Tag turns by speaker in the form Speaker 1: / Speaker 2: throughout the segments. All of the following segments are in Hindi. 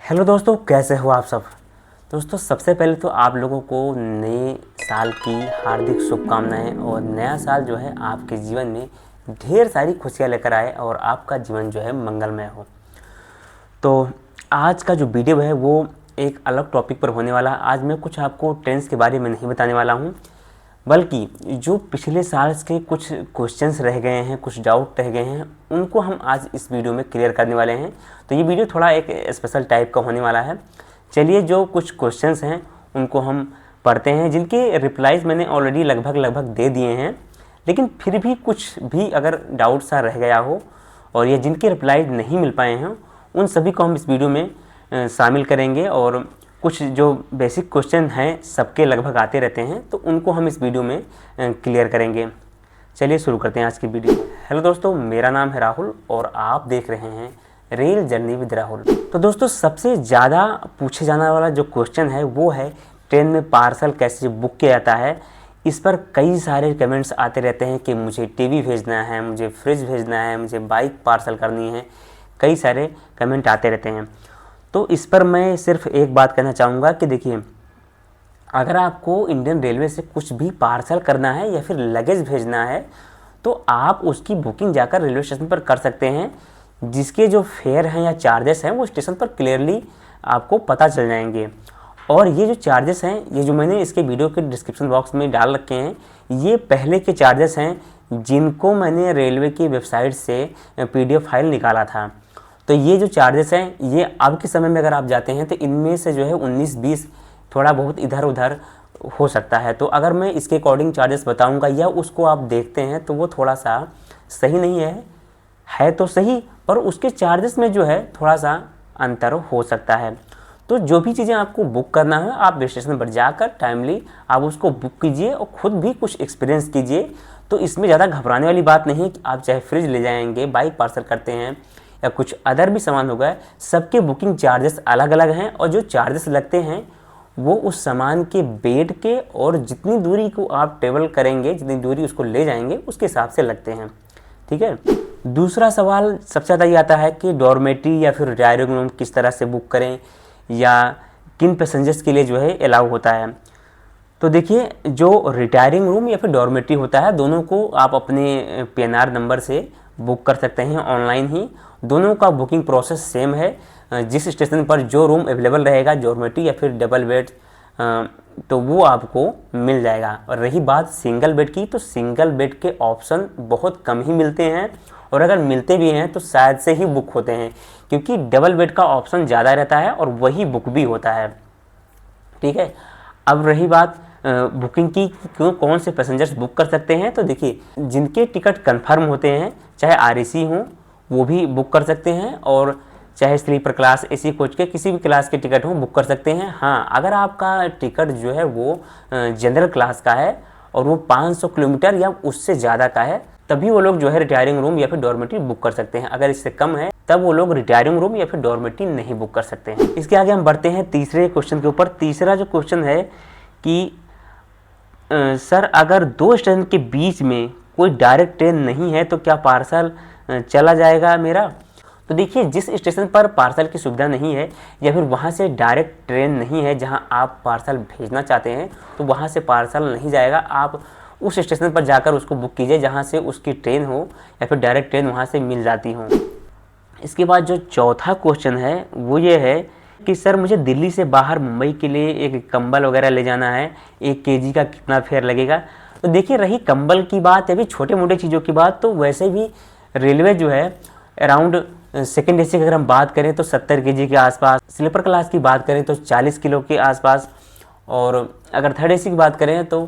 Speaker 1: हेलो दोस्तों, कैसे हो आप सब। दोस्तों, सबसे पहले तो आप लोगों को नए साल की हार्दिक शुभकामनाएं और नया साल जो है आपके जीवन में ढेर सारी खुशियां लेकर आए और आपका जीवन जो है मंगलमय हो। तो आज का जो वीडियो है वो एक अलग टॉपिक पर होने वाला है। आज मैं कुछ आपको ट्रेंड्स के बारे में नहीं बताने वाला हूँ, बल्कि जो पिछले साल के कुछ क्वेश्चंस रह गए हैं, कुछ डाउट रह गए हैं, उनको हम आज इस वीडियो में क्लियर करने वाले हैं। तो ये वीडियो थोड़ा एक स्पेशल टाइप का होने वाला है। चलिए, जो कुछ क्वेश्चंस हैं उनको हम पढ़ते हैं, जिनके रिप्लाईज मैंने ऑलरेडी लगभग दे दिए हैं, लेकिन फिर भी कुछ भी अगर डाउट सा रह गया हो और ये जिनके रिप्लाईज नहीं मिल पाए हैं उन सभी को हम इस वीडियो में शामिल करेंगे। और कुछ जो बेसिक क्वेश्चन हैं सबके लगभग आते रहते हैं, तो उनको हम इस वीडियो में क्लियर करेंगे। चलिए शुरू करते हैं आज की वीडियो। हेलो दोस्तों, मेरा नाम है राहुल और आप देख रहे हैं रेल जर्नी विद राहुल। तो दोस्तों, सबसे ज़्यादा पूछे जाने वाला जो क्वेश्चन है वो है ट्रेन में पार्सल कैसे बुक किया जाता है। इस पर कई सारे कमेंट्स आते रहते हैं कि मुझे टीवी भेजना है, मुझे फ्रिज भेजना है, मुझे बाइक पार्सल करनी है। कई सारे कमेंट आते रहते हैं। तो इस पर मैं सिर्फ एक बात कहना चाहूँगा कि देखिए, अगर आपको इंडियन रेलवे से कुछ भी पार्सल करना है या फिर लगेज भेजना है तो आप उसकी बुकिंग जाकर रेलवे स्टेशन पर कर सकते हैं। जिसके जो फेयर हैं या चार्जेस हैं वो स्टेशन पर क्लियरली आपको पता चल जाएंगे। और ये जो चार्जेस हैं, ये जो मैंने इसके वीडियो के डिस्क्रिप्शन बॉक्स में डाल रखे हैं, ये पहले के चार्जेस हैं जिनको मैंने रेलवे की वेबसाइट से PDF फाइल निकाला था। तो ये जो चार्जेस हैं ये अब के समय में अगर आप जाते हैं तो इनमें से जो है 19-20 थोड़ा बहुत इधर उधर हो सकता है। तो अगर मैं इसके अकॉर्डिंग चार्जेस बताऊंगा या उसको आप देखते हैं तो वो थोड़ा सा सही नहीं है तो सही, पर उसके चार्जेस में जो है थोड़ा सा अंतर हो सकता है। तो जो भी चीज़ें आपको बुक करना है आप स्टेशन पर जाकर टाइमली आप उसको बुक कीजिए और ख़ुद भी कुछ एक्सपीरियंस कीजिए। तो इसमें ज़्यादा घबराने वाली बात नहीं है कि आप चाहे फ्रिज ले जाएंगे, बाइक पार्सल करते हैं या कुछ अदर भी सामान होगा, सबके बुकिंग चार्जेस अलग अलग हैं और जो चार्जेस लगते हैं वो उस सामान के वेट के और जितनी दूरी को आप ट्रेवल करेंगे, जितनी दूरी उसको ले जाएंगे उसके हिसाब से लगते हैं। ठीक है। दूसरा सवाल सबसे ज़्यादा ये आता है कि डॉर्मेट्री या फिर रिटायरिंग रूम किस तरह से बुक करें या किन पैसेंजर्स के लिए जो है अलाउ होता है। तो देखिए, जो रिटायरिंग रूम या फिर डॉर्मेट्री होता है दोनों को आप अपने PNR नंबर से बुक कर सकते हैं ऑनलाइन ही। दोनों का बुकिंग प्रोसेस सेम है। जिस स्टेशन पर जो रूम अवेलेबल रहेगा, डॉर्मेट्री या फिर डबल बेड, तो वो आपको मिल जाएगा। और रही बात सिंगल बेड की, तो सिंगल बेड के ऑप्शन बहुत कम ही मिलते हैं और अगर मिलते भी हैं तो शायद से ही बुक होते हैं, क्योंकि डबल बेड का ऑप्शन ज़्यादा रहता है और वही बुक भी होता है। ठीक है। अब रही बात बुकिंग की, क्यों कौन से पैसेंजर्स बुक कर सकते हैं। तो देखिए, जिनके टिकट कंफर्म होते हैं, चाहे RAC हो वो भी बुक कर सकते हैं, और चाहे स्लीपर क्लास, AC कोच के किसी भी क्लास के टिकट हो बुक कर सकते हैं। हाँ, अगर आपका टिकट जो है वो जनरल क्लास का है और वो 500 किलोमीटर या उससे ज़्यादा का है, तभी वो लोग जो है रिटायरिंग रूम या फिर डॉर्मेट्री बुक कर सकते हैं। अगर इससे कम है तब वो लोग रिटायरिंग रूम या फिर डॉर्मेट्री नहीं बुक कर सकते हैं। इसके आगे हम बढ़ते हैं तीसरे क्वेश्चन के ऊपर। तीसरा जो क्वेश्चन है कि सर, अगर दो स्टेशन के बीच में कोई डायरेक्ट ट्रेन नहीं है तो क्या पार्सल चला जाएगा मेरा। तो देखिए, जिस स्टेशन पर पार्सल की सुविधा नहीं है या फिर वहाँ से डायरेक्ट ट्रेन नहीं है जहाँ आप पार्सल भेजना चाहते हैं, तो वहाँ से पार्सल नहीं जाएगा। आप उस स्टेशन पर जाकर उसको बुक कीजिए जहाँ से उसकी ट्रेन हो या फिर डायरेक्ट ट्रेन वहाँ से मिल जाती हो। इसके बाद जो चौथा क्वेश्चन है वो ये है कि सर, मुझे दिल्ली से बाहर मुंबई के लिए एक कंबल वगैरह ले जाना है, 1 kg का कितना फेयर लगेगा। तो देखिए, रही कंबल की बात या फिर छोटे मोटे चीज़ों की बात, तो वैसे भी रेलवे जो है अराउंड सेकेंड AC की अगर हम बात करें तो 70 kg के आसपास, स्लीपर क्लास की बात करें तो 40 किलो के आसपास, और अगर थर्ड AC की बात करें तो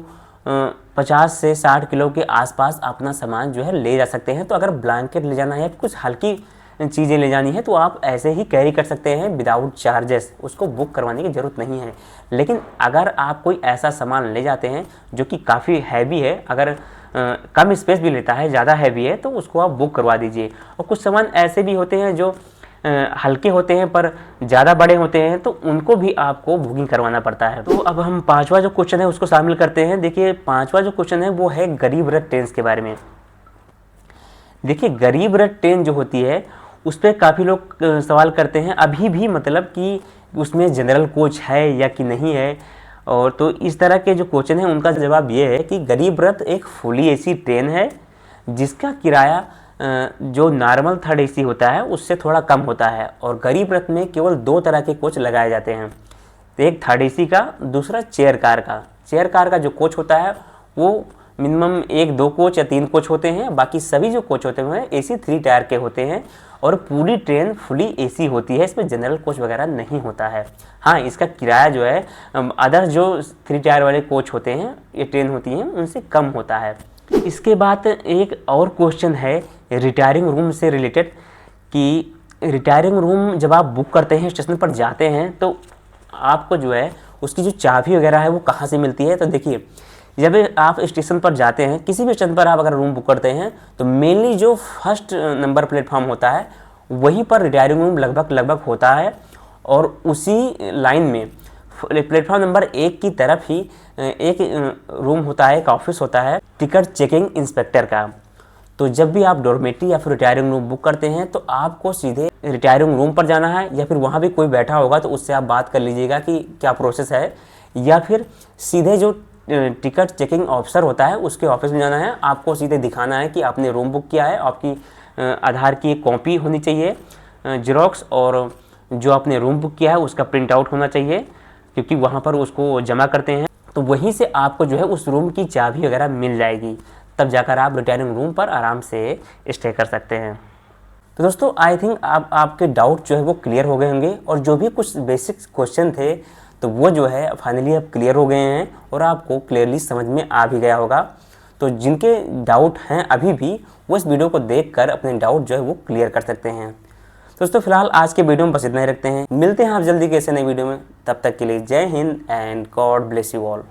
Speaker 1: 50 से 60 किलो के आसपास अपना सामान जो है ले जा सकते हैं। तो अगर ब्लैंकेट ले जाना है, कुछ हल्की चीज़ें ले जानी है, तो आप ऐसे ही कैरी कर सकते हैं विदाउट चार्जेस, उसको बुक करवाने की ज़रूरत नहीं है। लेकिन अगर आप कोई ऐसा सामान ले जाते हैं जो कि काफ़ी हैवी है, अगर कम स्पेस भी लेता है, ज़्यादा हैवी है, तो उसको आप बुक करवा दीजिए। और कुछ सामान ऐसे भी होते हैं जो हल्के होते हैं पर ज़्यादा बड़े होते हैं, तो उनको भी आपको बुकिंग करवाना पड़ता है। तो अब हम पांचवा जो क्वेश्चन है उसको शामिल करते हैं। देखिए, पांचवा जो क्वेश्चन है वो है गरीब रथ ट्रेन के बारे में। देखिए, गरीब रथ ट्रेन जो होती है उस पर काफ़ी लोग सवाल करते हैं अभी भी, मतलब कि उसमें जनरल कोच है या कि नहीं है। और तो इस तरह के जो क्वेश्चन हैं उनका जवाब ये है कि गरीब रथ एक फुली एसी ट्रेन है जिसका किराया जो नॉर्मल थर्ड एसी होता है उससे थोड़ा कम होता है। और गरीब रथ में केवल 2 तरह के कोच लगाए जाते हैं, एक थर्ड एसी का, दूसरा चेयर कार का। चेयर कार का जो कोच होता है वो मिनिमम 1-2 कोच या 3 कोच होते हैं, बाकी सभी जो कोच होते हैं एसी 3 टायर के होते हैं और पूरी ट्रेन फुली एसी होती है, इसमें जनरल कोच वगैरह नहीं होता है। हाँ, इसका किराया जो है अदर जो 3 टायर वाले कोच होते हैं, ये ट्रेन होती हैं, उनसे कम होता है। इसके बाद एक और क्वेश्चन है रिटायरिंग रूम से रिलेटेड कि रिटायरिंग रूम जब आप बुक करते हैं, स्टेशन पर जाते हैं, तो आपको जो है उसकी जो चाबी वगैरह है वो कहाँ से मिलती है। तो देखिए, जब आप स्टेशन पर जाते हैं, किसी भी स्टेशन पर आप अगर रूम बुक करते हैं तो मेनली जो फर्स्ट नंबर प्लेटफॉर्म होता है वहीं पर रिटायरिंग रूम लगभग होता है। और उसी लाइन में प्लेटफॉर्म नंबर 1 की तरफ ही एक रूम होता है, एक ऑफिस होता है टिकट चेकिंग इंस्पेक्टर का। तो जब भी आप डॉर्मेट्री या फिर रिटायरिंग रूम बुक करते हैं तो आपको सीधे रिटायरिंग रूम पर जाना है, या फिर वहाँ भी कोई बैठा होगा तो उससे आप बात कर लीजिएगा कि क्या प्रोसेस है, या फिर सीधे जो टिकट चेकिंग ऑफिसर होता है उसके ऑफिस में जाना है। आपको सीधे दिखाना है कि आपने रूम बुक किया है, आपकी आधार की एक कॉपी होनी चाहिए जेरोक्स, और जो आपने रूम बुक किया है उसका प्रिंट आउट होना चाहिए, क्योंकि वहाँ पर उसको जमा करते हैं। तो वहीं से आपको जो है उस रूम की चाबी वगैरह मिल जाएगी, तब जाकर आप रिटायरिंग रूम पर आराम से स्टे कर सकते हैं। तो दोस्तों, आई थिंक आपके डाउट जो है वो क्लियर हो गए होंगे, और जो भी कुछ बेसिक क्वेश्चन थे तो वो जो है फाइनली अब क्लियर हो गए हैं और आपको क्लियरली समझ में आ भी गया होगा। तो जिनके डाउट हैं अभी भी, वो इस वीडियो को देखकर अपने डाउट जो है वो क्लियर कर सकते हैं। दोस्तों, फिलहाल आज के वीडियो में बस इतना ही रखते हैं, मिलते हैं आप जल्दी किसी नई वीडियो में। तब तक के लिए जय Hind and God bless you all.